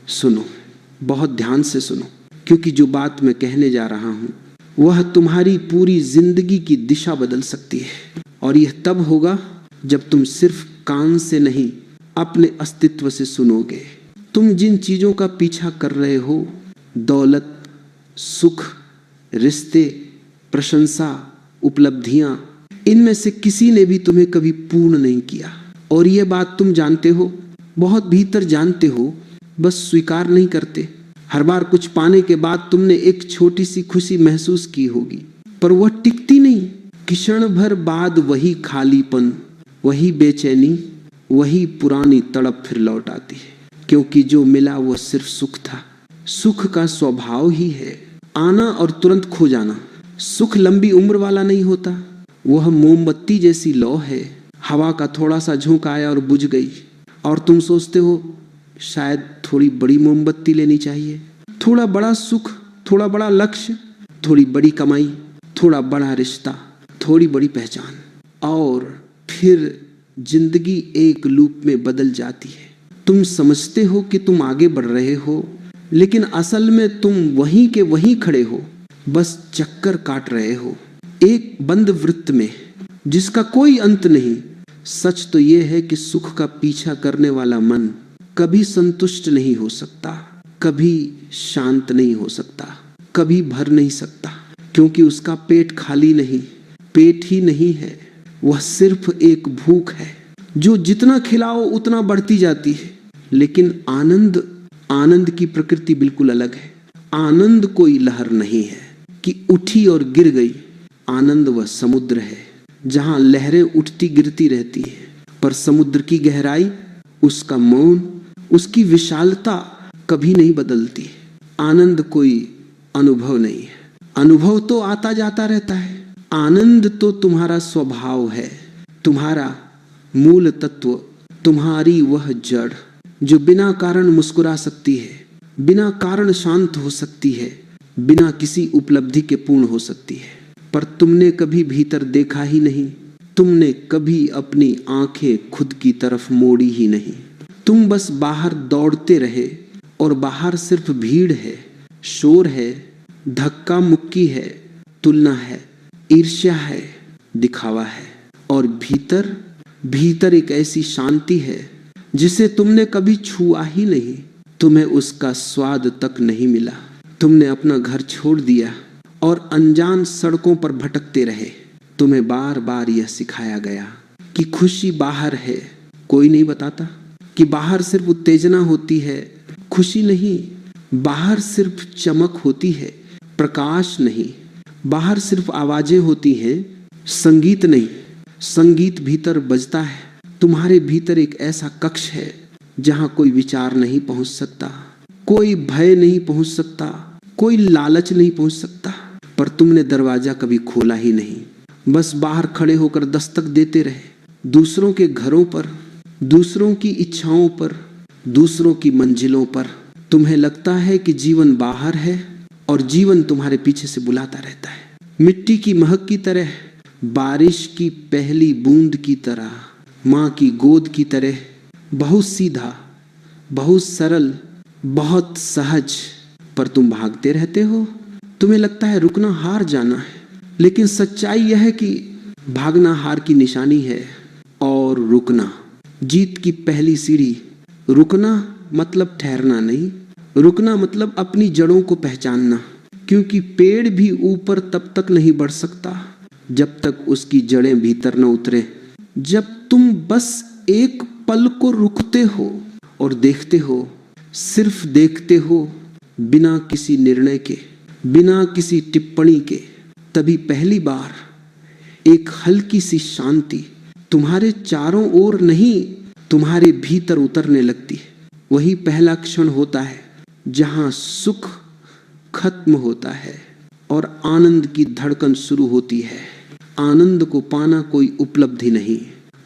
सुनो, बहुत ध्यान से सुनो, क्योंकि जो बात मैं कहने जा रहा हूं वह तुम्हारी पूरी जिंदगी की दिशा बदल सकती है। और यह तब होगा जब तुम सिर्फ कान से नहीं, अपने अस्तित्व से सुनोगे। तुम जिन चीजों का पीछा कर रहे हो, दौलत, सुख, रिश्ते, प्रशंसा, उपलब्धियां, इनमें से किसी ने भी तुम्हें कभी पूर्ण नहीं किया। और यह बात तुम जानते हो, बहुत भीतर जानते हो, बस स्वीकार नहीं करते। हर बार कुछ पाने के बाद तुमने एक छोटी सी खुशी महसूस की होगी, पर वह टिकती नहीं। क्षण भर बाद वही खालीपन, वही बेचैनी, वही पुरानी तड़प फिर लौट आती है। क्योंकि जो मिला वो सिर्फ सुख था। सुख का स्वभाव ही है आना और तुरंत खो जाना। सुख लंबी उम्र वाला नहीं होता, वह मोमबत्ती जैसी लौ है। हवा का थोड़ा सा झोंका आया और बुझ गई, और तुम सोचते हो शायद थोड़ी बड़ी मोमबत्ती लेनी चाहिए। थोड़ा बड़ा सुख, थोड़ा बड़ा लक्ष्य, थोड़ी बड़ी कमाई, थोड़ा बड़ा रिश्ता, थोड़ी बड़ी पहचान, और फिर जिंदगी एक लूप में बदल जाती है। तुम समझते हो कि तुम आगे बढ़ रहे हो, लेकिन असल में तुम वहीं के वहीं खड़े हो, बस चक्कर काट रहे हो एक बंद वृत्त में जिसका कोई अंत नहीं। सच तो यह है कि सुख का पीछा करने वाला मन कभी संतुष्ट नहीं हो सकता, कभी शांत नहीं हो सकता, कभी भर नहीं सकता, क्योंकि उसका पेट खाली नहीं, पेट ही नहीं है। वह सिर्फ एक भूख है जो जितना खिलाओ उतना बढ़ती जाती है। लेकिन आनंद की प्रकृति बिल्कुल अलग है। आनंद कोई लहर नहीं है कि उठी और गिर गई। आनंद वह समुद्र है जहां लहरें उठती गिरती रहती है, पर समुद्र की गहराई, उसका मौन, उसकी विशालता कभी नहीं बदलती। आनंद कोई अनुभव नहीं है, अनुभव तो आता जाता रहता है। आनंद तो तुम्हारा स्वभाव है, तुम्हारा मूल तत्व, तुम्हारी वह जड़ जो बिना कारण मुस्कुरा सकती है, बिना कारण शांत हो सकती है, बिना किसी उपलब्धि के पूर्ण हो सकती है। पर तुमने कभी भीतर देखा ही नहीं, तुमने कभी अपनी आंखें खुद की तरफ मोड़ी ही नहीं। तुम बस बाहर दौड़ते रहे, और बाहर सिर्फ भीड़ है, शोर है, धक्का मुक्की है, तुलना है, ईर्ष्या है, दिखावा है। और भीतर एक ऐसी शांति है जिसे तुमने कभी छुआ ही नहीं। तुम्हें उसका स्वाद तक नहीं मिला। तुमने अपना घर छोड़ दिया और अनजान सड़कों पर भटकते रहे। तुम्हें बार बार यह सिखाया गया कि खुशी बाहर है। कोई नहीं बताता कि बाहर सिर्फ उत्तेजना होती है, खुशी नहीं। बाहर सिर्फ चमक होती है, प्रकाश नहीं। बाहर सिर्फ आवाजें होती हैं, संगीत नहीं। संगीत भीतर बजता है। तुम्हारे भीतर एक ऐसा कक्ष है जहां कोई विचार नहीं पहुंच सकता, कोई भय नहीं पहुंच सकता, कोई लालच नहीं पहुंच सकता। पर तुमने दरवाजा कभी खोला ही नहीं, बस बाहर खड़े होकर दस्तक देते रहे। दूसरों के घरों पर, दूसरों की इच्छाओं पर, दूसरों की मंजिलों पर। तुम्हें लगता है कि जीवन बाहर है और जीवन तुम्हारे पीछे से बुलाता रहता है। मिट्टी की महक की तरह, बारिश की पहली बूंद की तरह, माँ की गोद की तरह, बहुत सीधा, बहुत सरल, बहुत सहज। पर तुम भागते रहते हो। तुम्हें लगता है रुकना हार जाना है, लेकिन सच्चाई यह है कि भागना हार की निशानी है और रुकना जीत की पहली सीढ़ी। रुकना मतलब ठहरना नहीं, रुकना मतलब अपनी जड़ों को पहचानना। क्योंकि पेड़ भी ऊपर तब तक नहीं बढ़ सकता जब तक उसकी जड़ें भीतर न उतरे। जब तुम बस एक पल को रुकते हो और देखते हो, सिर्फ देखते हो, बिना किसी निर्णय के, बिना किसी टिप्पणी के, तभी पहली बार एक हल्की सी शांति तुम्हारे चारों ओर नहीं, तुम्हारे भीतर उतरने लगती है। वही पहला क्षण होता है जहां सुख खत्म होता है और आनंद की धड़कन शुरू होती है। आनंद को पाना कोई उपलब्धि नहीं,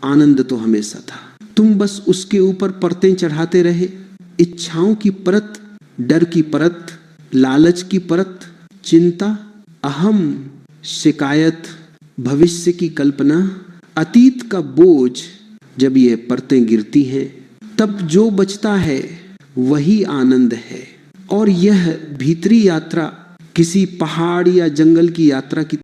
आनंद तो हमेशा था। तुम बस उसके ऊपर परतें चढ़ाते रहे। इच्छाओं की परत, डर की परत, लालच की परत, चिंता, अहम, शिकायत, भविष्य की कल्पना, अतीत का बोझ। जब ये परतें गिरती हैं, तब जो बचता है वही आनंद है। और यह भीतरी यात्रा किसी पहाड़ या जंगल की यात्रा की